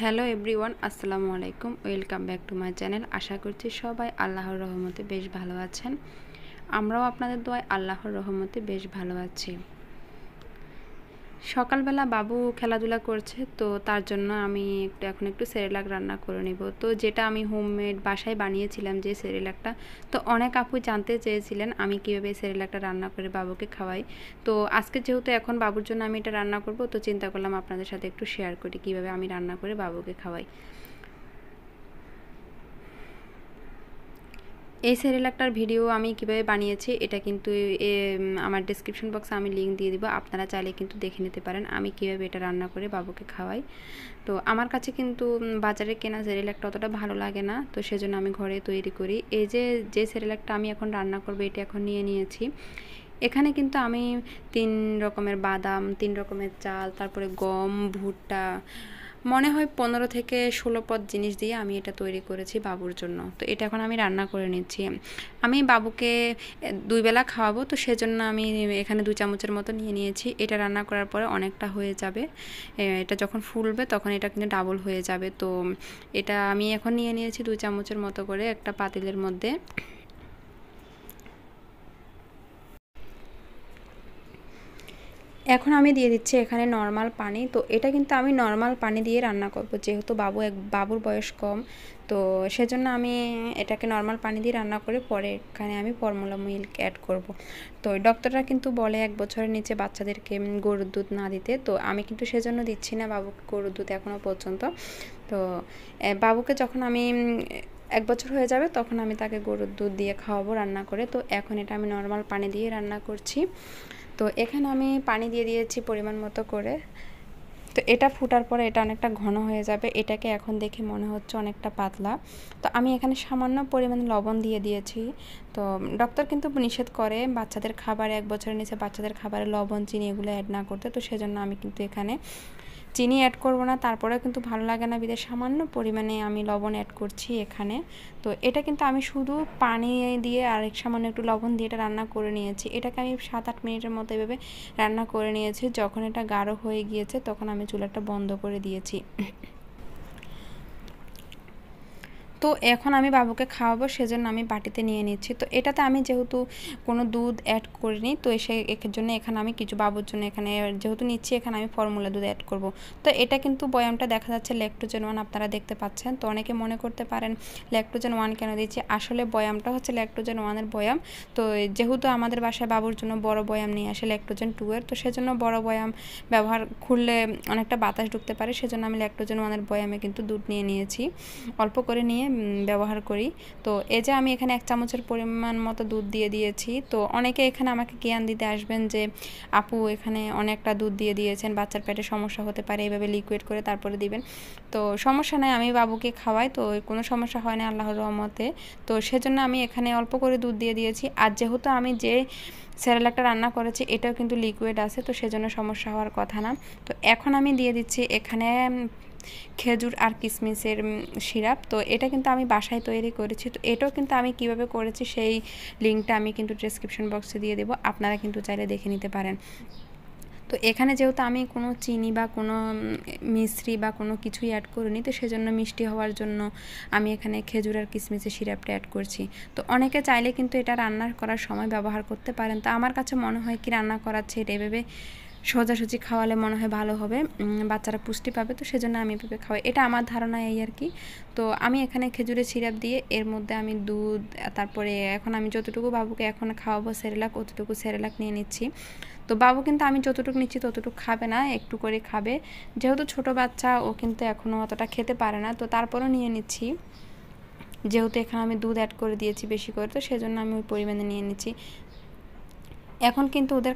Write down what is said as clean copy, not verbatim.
Hello everyone, আসসালামু আলাইকুম। Welcome back to my channel. আশা করছি সবাই আল্লাহর রহমতে বেশ ভালো আছেন। আমরাও আপনাদের দোয়ায় আল্লাহর রহমতে বেশ ভালো আছি। সকালবেলা বাবু খেলাধুলা করছে, তো তার জন্য আমি এখন একটু সেরেলাক রান্না করে নেব। তো যেটা আমি হোমমেড বাসায় বানিয়েছিলাম যে সেরেলাকটা, তো অনেক আপু জানতে চেয়েছিলেন আমি কীভাবে সেরেলাকটা রান্না করে বাবুকে খাওয়াই। তো আজকে যেহেতু এখন বাবুর জন্য আমি এটা রান্না করব, তো চিন্তা করলাম আপনাদের সাথে একটু শেয়ার করি কীভাবে আমি রান্না করে বাবুকে খাওয়াই। এই সেরেলাকটার ভিডিও আমি কিভাবে বানিয়েছি এটা কিন্তু আমার ডেসক্রিপশন বক্সে আমি লিঙ্ক দিয়ে দিব, আপনারা চাইলে কিন্তু দেখে নিতে পারেন আমি কিভাবে এটা রান্না করে বাবুকে খাওয়াই। তো আমার কাছে কিন্তু বাজারে কেনা সেরেলাকটা অতটা ভালো লাগে না, তো সেজন্য আমি ঘরে তৈরি করি। এই যে সেরেলাকটা আমি এখন রান্না করব এটা এখন নিয়ে নিয়েছি। এখানে কিন্তু আমি 3 রকমের বাদাম, 3 রকমের চাল, তারপরে গম, ভুট্টা, মনে হয় 15 থেকে 16 পদ জিনিস দিয়ে আমি এটা তৈরি করেছি বাবুর জন্য। তো এটা এখন আমি রান্না করে নিচ্ছি। আমি বাবুকে 2 বেলা খাওয়াবো, তো সেজন্য আমি এখানে 2 চামচের মতো নিয়ে নিয়েছি। এটা রান্না করার পরে অনেকটা হয়ে যাবে। এটা যখন ফুলবে তখন এটা কিন্তু ডাবল হয়ে যাবে। তো এটা আমি এখন নিয়ে নিয়েছি 2 চামচের মতো করে একটা পাতিলের মধ্যে। এখন আমি দিয়ে দিচ্ছি এখানে নর্মাল পানি। তো এটা কিন্তু আমি নর্মাল পানি দিয়ে রান্না করব, যেহেতু বাবুর বয়স কম, তো সেজন্য আমি এটাকে নর্মাল পানি দিয়ে রান্না করে পরে এখানে আমি ফর্মুলা মিল্ক অ্যাড করব। তো ডক্টররা কিন্তু বলে 1 বছরের নিচে বাচ্চাদেরকে গরুর দুধ না দিতে, তো আমি কিন্তু সেজন্য দিচ্ছি না বাবুকে গরুর দুধ এখনও পর্যন্ত। তো বাবুকে যখন আমি 1 বছর হয়ে যাবে তখন আমি তাকে গরুর দুধ দিয়ে খাওয়াবো রান্না করে। তো এখন এটা আমি নর্মাল পানি দিয়ে রান্না করছি। তো এখানে আমি পানি দিয়ে দিয়েছি পরিমাণ মতো করে। তো এটা ফুটার পরে এটা অনেকটা ঘন হয়ে যাবে। এটাকে এখন দেখে মনে হচ্ছে অনেকটা পাতলা। তো আমি এখানে সামান্য পরিমাণে লবণ দিয়ে দিয়েছি। তো ডক্টর কিন্তু নিষেধ করে বাচ্চাদের খাবারে, 1 বছরের নিচে বাচ্চাদের খাবারে লবণ, চিনি এগুলো অ্যাড না করতে। তো সেজন্য আমি কিন্তু এখানে চিনি অ্যাড করব না, তারপরেও কিন্তু ভালো লাগে না বিধায় সামান্য পরিমাণে আমি লবণ অ্যাড করছি এখানে। তো এটা কিন্তু আমি শুধু পানি দিয়ে আর সামান্য একটু লবণ দিয়ে এটা রান্না করে নিয়েছি। এটাকে আমি 7-8 মিনিটের মতো এভাবে রান্না করে নিয়েছি। যখন এটা গাঢ় হয়ে গিয়েছে তখন আমি চুলাটা বন্ধ করে দিয়েছি। তো এখন আমি বাবুকে খাওয়াবো, সেজন্য আমি বাটিতে নিয়ে নিচ্ছি। তো এটাতে আমি যেহেতু কোনো দুধ অ্যাড করিনি, তো এর জন্য এখানে আমি কিছু বাবুর জন্য এখানে যেহেতু নিচ্ছি এখানে আমি ফর্মুলা দুধ অ্যাড করব। তো এটা কিন্তু বয়ামটা দেখা যাচ্ছে ল্যাকটোজেন 1, আপনারা দেখতে পাচ্ছেন। তো অনেকে মনে করতে পারেন ল্যাকটোজেন 1 কেন দিচ্ছি, আসলে বয়ামটা হচ্ছে ল্যাকটোজেন 1-এর বয়াম। তো যেহেতু আমাদের বাসায় বাবুর জন্য বড় বয়াম নিয়ে আসে ল্যাকটোজেন 2-এর, তো সেজন্য বড় বয়াম ব্যবহার খুললে অনেকটা বাতাস ঢুকতে পারে, সেজন্য আমি ল্যাকটোজেন 1-এর বয়ামে কিন্তু দুধ নিয়ে নিয়েছি, অল্প করে নিয়ে ব্যবহার করি। তো এই যে আমি এখানে 1 চামচের পরিমাণ মতো দুধ দিয়ে দিয়েছি। তো অনেকে এখানে আমাকে জ্ঞান দিতে আসবেন যে আপু এখানে অনেকটা দুধ দিয়ে দিয়েছেন, বাচ্চার পেটে সমস্যা হতে পারে, এভাবে লিকুইড করে তারপরে দিবেন। তো সমস্যা নাই, আমি বাবুকে খাওয়াই, তো কোনো সমস্যা হয় না আল্লাহর রহমতে। তো সেজন্য আমি এখানে অল্প করে দুধ দিয়ে দিয়েছি। আর যেহেতু আমি যে সেরেলাকটা রান্না করেছি এটাও কিন্তু লিকুইড আছে, তো সেজন্য সমস্যা হওয়ার কথা না। তো এখন আমি দিয়ে দিচ্ছি এখানে খেজুর আর কিশমিশের সিরাপ। তো এটা কিন্তু আমি বাসায় তৈরি করেছি। তো এটাও কিন্তু আমি কিভাবে করেছি সেই লিঙ্কটা আমি কিন্তু ডেসক্রিপশন বক্সে দিয়ে দেবো, আপনারা কিন্তু চাইলে দেখে নিতে পারেন। তো এখানে যেহেতু আমি কোনো চিনি বা কোনো মিশ্রি বা কোনো কিছুই অ্যাড করিনি, তো সেজন্য মিষ্টি হওয়ার জন্য আমি এখানে খেজুর আর কিশমিশের সিরাপটা অ্যাড করছি। তো অনেকে চাইলে কিন্তু এটা রান্না করার সময় ব্যবহার করতে পারেন। তো আমার কাছে মনে হয় কি রান্না করাচ্ছে এটা এভাবে সোজাসুজি খাওয়ালে মনে হয় ভালো হবে, বাচ্চারা পুষ্টি পাবে। তো সেজন্য আমি এভাবে খাওয়াই, এটা আমার ধারণা এই আর কি। তো আমি এখানে খেজুরের সিরাপ দিয়ে এর মধ্যে আমি দুধ, তারপরে এখন আমি যতটুকু বাবুকে এখন খাওয়াবো সেরেলাক, অতটুকু সেরেলাক নিয়ে নিচ্ছি। তো বাবু কিন্তু আমি যতটুকু নিচ্ছি ততটুকু খাবে না, একটু করে খাবে, যেহেতু ছোট বাচ্চা ও কিন্তু এখনও অতটা খেতে পারে না। তো তারপরও নিয়ে নিচ্ছি, যেহেতু এখানে আমি দুধ অ্যাড করে দিয়েছি বেশি করে, তো সেজন্য আমি ওই পরিমাণে নিয়ে নিচ্ছি। এখন কিন্তু ওদের